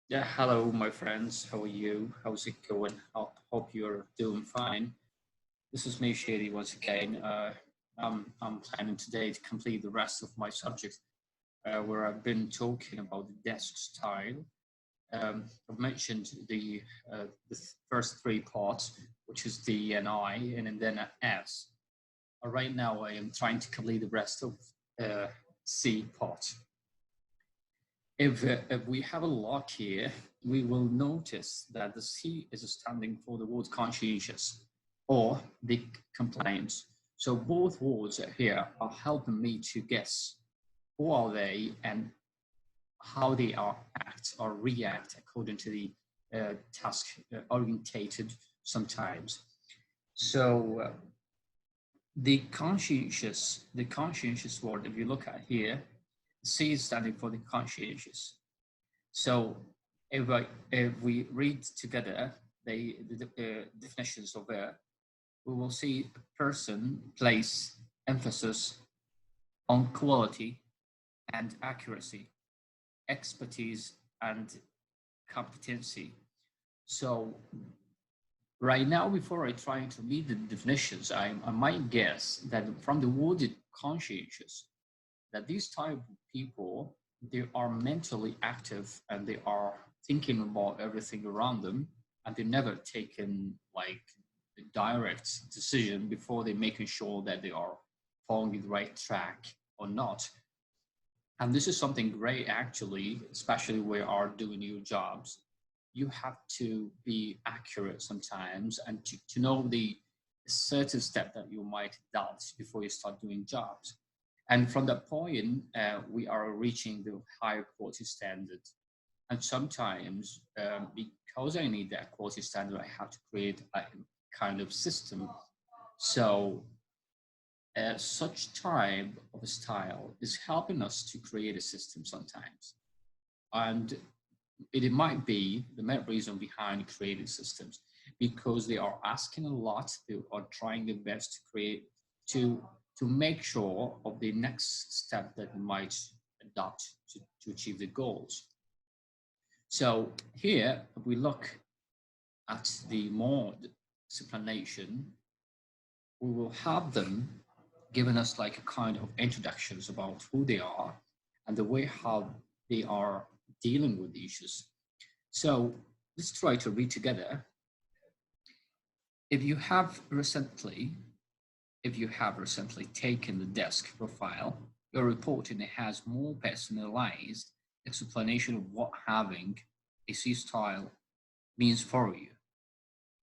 Yeah, hello, my friends. How are you? How's it going? Hope you're doing fine. This is me, Shady, once again. I'm planning today to complete the rest of my subject, where I've been talking about the desk style. I've mentioned the first three parts, which is the and I, and then an S. Right now, I am trying to complete the rest of uh, C part. If we have a look here, we will notice that the C is standing for the word conscientious or the complaints. So both words here are helping me to guess who are they and how they are act or react according to the task orientated sometimes. So the conscientious word, if you look at here, C is standing for the conscientious. So if we read together the definitions of it, we will see a person place emphasis on quality and accuracy, expertise and competency. So right now, before I try to read the definitions, I might guess that from the word conscientious, that these type of people, they are mentally active and they are thinking about everything around them, and they never taken like a direct decision before they making sure that they are following the right track or not. And this is something great actually, especially when you are doing your jobs. You have to be accurate sometimes and to know the certain step that you might adopt before you start doing jobs. And from that point, we are reaching the higher quality standard. And sometimes, because I need that quality standard, I have to create a kind of system. So, such type of a style is helping us to create a system sometimes. And it might be the main reason behind creating systems because they are asking a lot, they are trying their best to create to to make sure of the next step that they might adopt to achieve the goals. So here we look at the more explanation, we will have them giving us like a kind of introductions about who they are and the way how they are dealing with the issues. So let's try to read together. If you have recently, if you have recently taken the desk profile, your reporting has more personalized explanation of what having a C style means for you.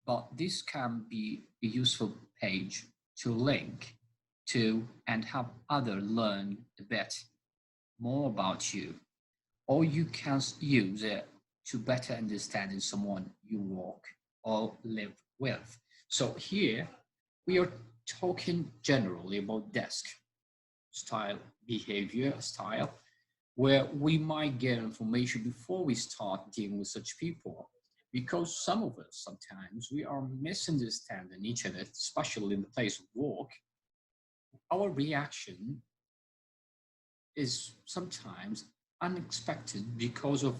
But this can be a useful page to link to and have other learn a bit more about you, or you can use it to better understand someone you work or live with. So here we are talking generally about desk style, behavior style, where we might get information before we start dealing with such people. Because some of us sometimes we are misunderstanding each other, especially in the place of work. Our reaction is sometimes unexpected because of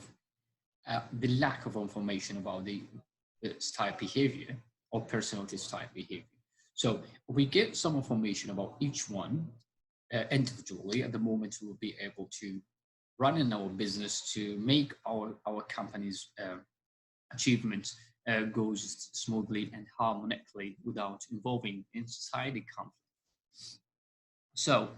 the lack of information about the style behavior or personality style behavior. So we get some information about each one individually. At the moment, we will be able to run in our business to make our company's achievements goes smoothly and harmonically without involving in society conflict. So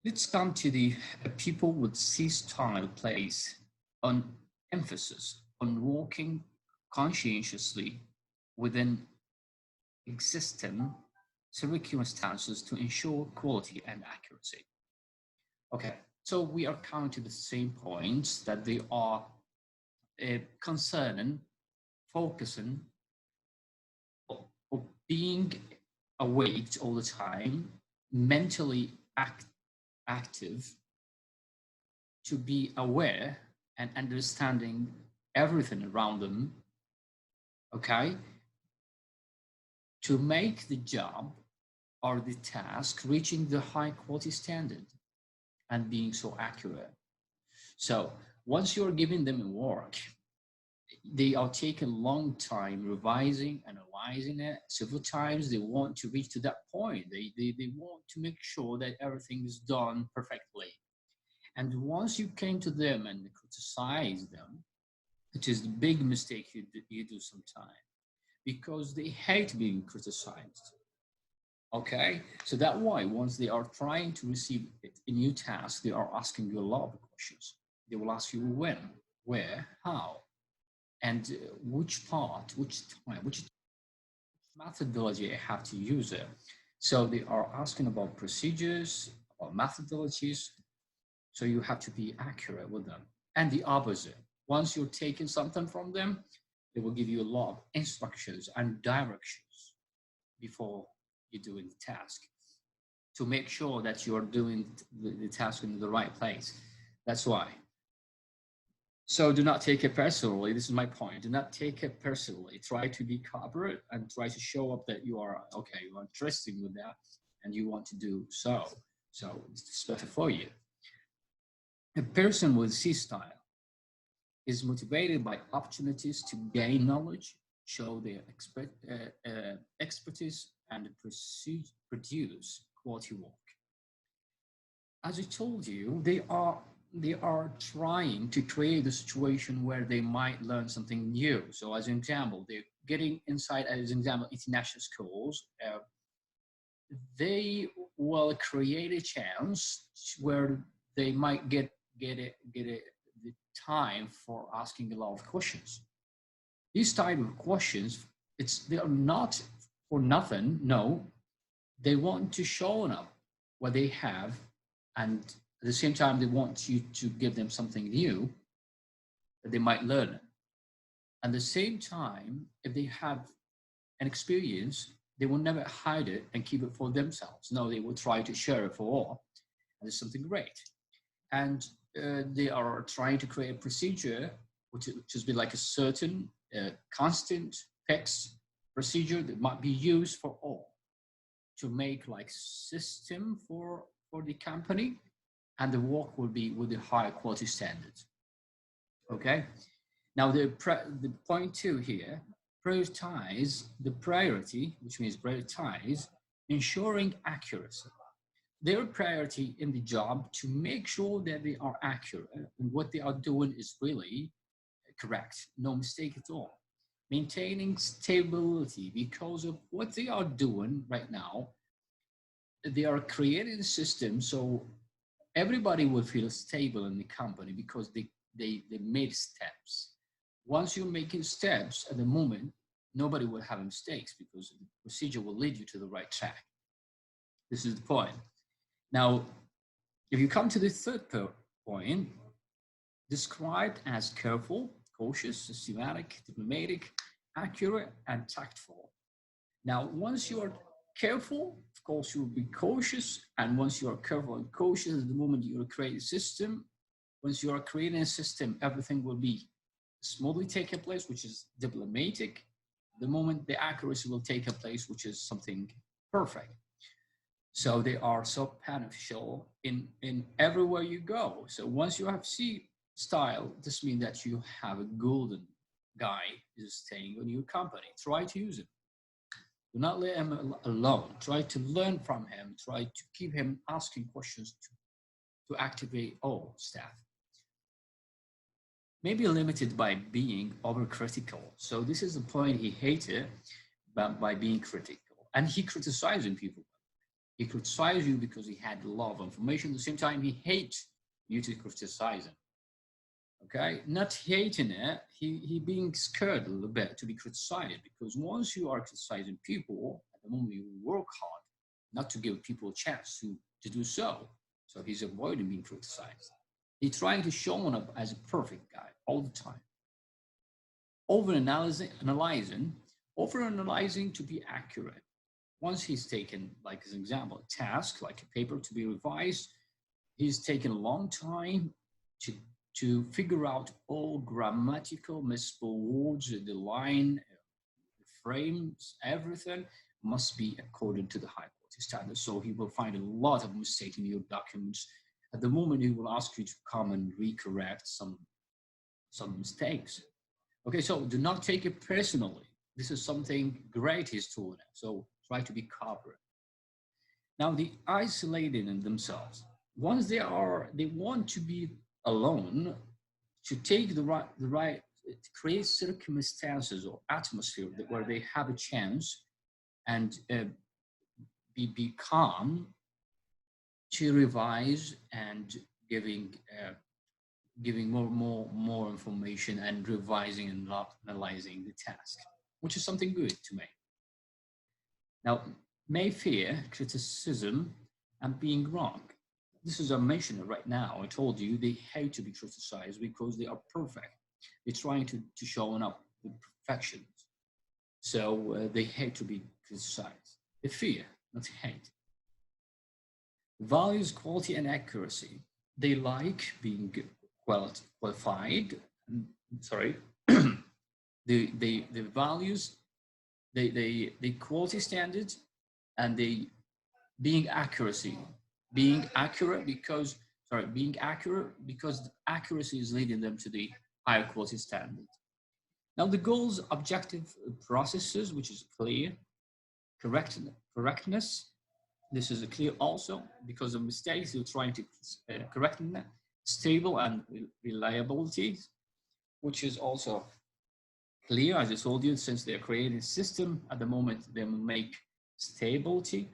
let's come to the people with C style place on emphasis on working conscientiously within existing circumstances to ensure quality and accuracy. Okay, so we are coming to the same points that they are concerning, focusing, of being awake all the time, mentally active, to be aware and understanding everything around them, okay, to make the job or the task reaching the high quality standard and being so accurate. So once you're giving them work, they are taking a long time revising, analyzing it several times. They want to reach to that point. They want to make sure that everything is done perfectly. And once you came to them and criticize them, it is the big mistake you do sometimes, because they hate being criticized. Okay, so that's why once they are trying to receive a new task, they are asking you a lot of questions. They will ask you when, where, how, and which part, which time, which methodology I have to use it. So they are asking about procedures or methodologies. So you have to be accurate with them. And the opposite, once you're taking something from them, they will give you a lot of instructions and directions before you're doing the task to make sure that you're doing the task in the right place. That's why. So do not take it personally. This is my point. Do not take it personally. Try to be cooperative and try to show up that you are okay, you are interested with that and you want to do so. So it's better for you. A person with C style is motivated by opportunities to gain knowledge, show their expertise, and produce quality work. As I told you, they are trying to create a situation where they might learn something new. So, as an example, they're getting inside, as an example, international schools. They will create a chance where they might get the time for asking a lot of questions. These type of questions, they are not for nothing. No, they want to show up what they have, and at the same time, they want you to give them something new that they might learn. At the same time, if they have an experience, they will never hide it and keep it for themselves. No, they will try to share it for all. And it's something great. And they are trying to create a procedure which has been like a certain constant fixed procedure that might be used for all to make like system for the company, and the work will be with the higher quality standards. Okay. Now the point two here, prioritize the priority, which means prioritize ensuring accuracy. Their priority in the job to make sure that they are accurate and what they are doing is really correct, no mistake at all. Maintaining stability because of what they are doing right now. They are creating a system so everybody will feel stable in the company because they made steps. Once you're making steps at the moment, nobody will have mistakes because the procedure will lead you to the right track. This is the point. Now, if you come to the third point, described as careful, cautious, systematic, diplomatic, accurate, and tactful. Now, once you are careful, of course, you will be cautious. And once you are careful and cautious, at the moment you will create a system. Once you are creating a system, everything will be smoothly taking place, which is diplomatic. The moment the accuracy will take place, which is something perfect. So they are so beneficial in everywhere you go. So once you have C style, this means that you have a golden guy is staying in your company. Try to use it. Do not let him alone. Try to learn from him. Try to keep him asking questions to activate all staff. Maybe limited by being overcritical. So this is the point he hated by being critical. And he criticizing people. He criticized you because he had a lot of information. At the same time, he hates you to criticize him. Okay, not hating it, he being scared a little bit to be criticized, because once you are criticizing people, at the moment you work hard not to give people a chance to do so. So he's avoiding being criticized. He's trying to show up as a perfect guy all the time. Over-analyzing, over-analyzing to be accurate. Once he's taken, like as an example, a task, like a paper to be revised, he's taken a long time to figure out all grammatical misspelled words, the line, the frames, everything must be according to the high quality standard. So he will find a lot of mistakes in your documents. At the moment, he will ask you to come and recorrect some mistakes. Okay, so do not take it personally. This is something great he's doing. So try to be cooperative. Now, the isolated in themselves, once they want to be alone, to take the right, to create circumstances or atmosphere where they have a chance and be calm to revise and giving giving more information and revising and analyzing the task, which is something good to me. Now, may fear criticism and being wrong. This is, I mentioned it right now. I told you they hate to be criticized because they are perfect. They're trying to show up the perfections. So they hate to be criticized. They fear, not hate. Values quality and accuracy. They like being qualified. Sorry. the values, the quality standards, and the being accuracy. Being accurate because, sorry, being accurate because accuracy is leading them to the higher quality standard. Now the goals, objective processes, which is clear, correctness. This is clear also because of mistakes you're trying to correct them. Stable and reliability, which is also clear, as I told you, since they're creating a system at the moment, they make stability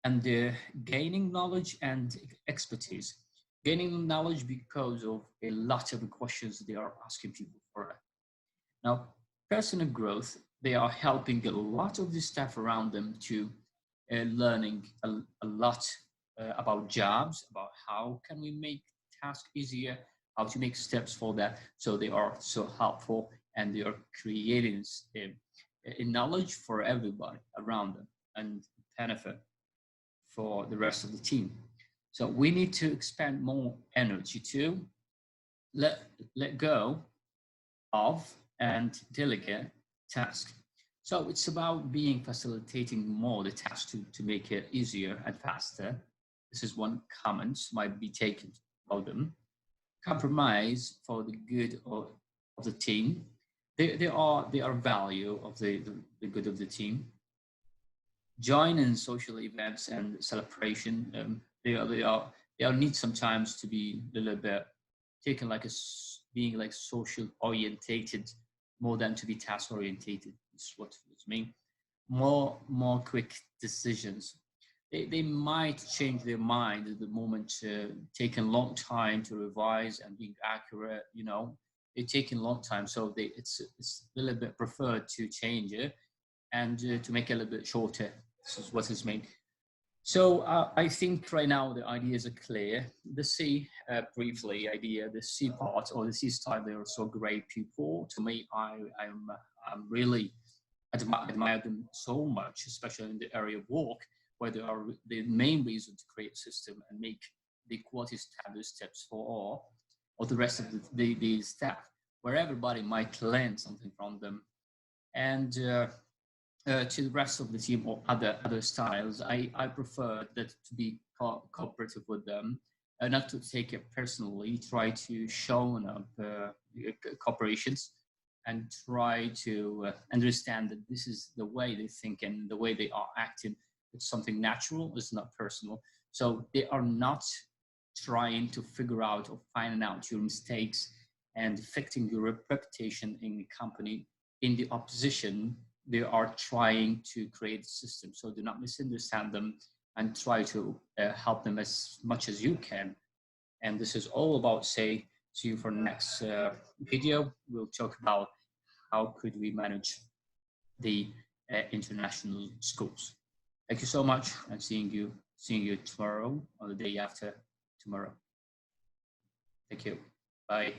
and they're gaining knowledge and expertise. Gaining knowledge because of a lot of the questions they are asking people for. Now, personal growth, they are helping a lot of the staff around them to learning a lot about jobs, about how can we make tasks easier, how to make steps for that. So they are so helpful and they are creating a knowledge for everybody around them and benefit for the rest of the team. So we need to expend more energy to let go of and delegate tasks. So it's about being facilitating more the task to make it easier and faster. This is one comment might be taken about them. Compromise for the good of the team. They are value of the good of the team. Join in social events and celebration. They are need sometimes to be a little bit taken like being like social orientated more than to be task orientated. Is what it means. More quick decisions. They might change their mind at the moment, taking long time to revise and being accurate. They're taking long time, so it's a little bit preferred to change it and to make it a little bit shorter. This is what is meant. So I think right now the ideas are clear. The C, briefly, idea, the C part or the C style, they are so great people. To me, I'm really admire them so much, especially in the area of work, where they are the main reason to create a system and make the quality standard steps for all or the rest of the staff, where everybody might learn something from them. And to the rest of the team or other styles, I prefer that to be cooperative with them, not to take it personally. Try to show up cooperations and try to understand that this is the way they think and the way they are acting. It's something natural. It's not personal. So they are not trying to figure out or finding out your mistakes and affecting your reputation in the company. In the opposition, they are trying to create a system. So do not misunderstand them and try to help them as much as you can. And this is all about see you for next video. We'll talk about how could we manage the international schools. Thank you so much and seeing you tomorrow or the day after tomorrow. Thank you. Bye.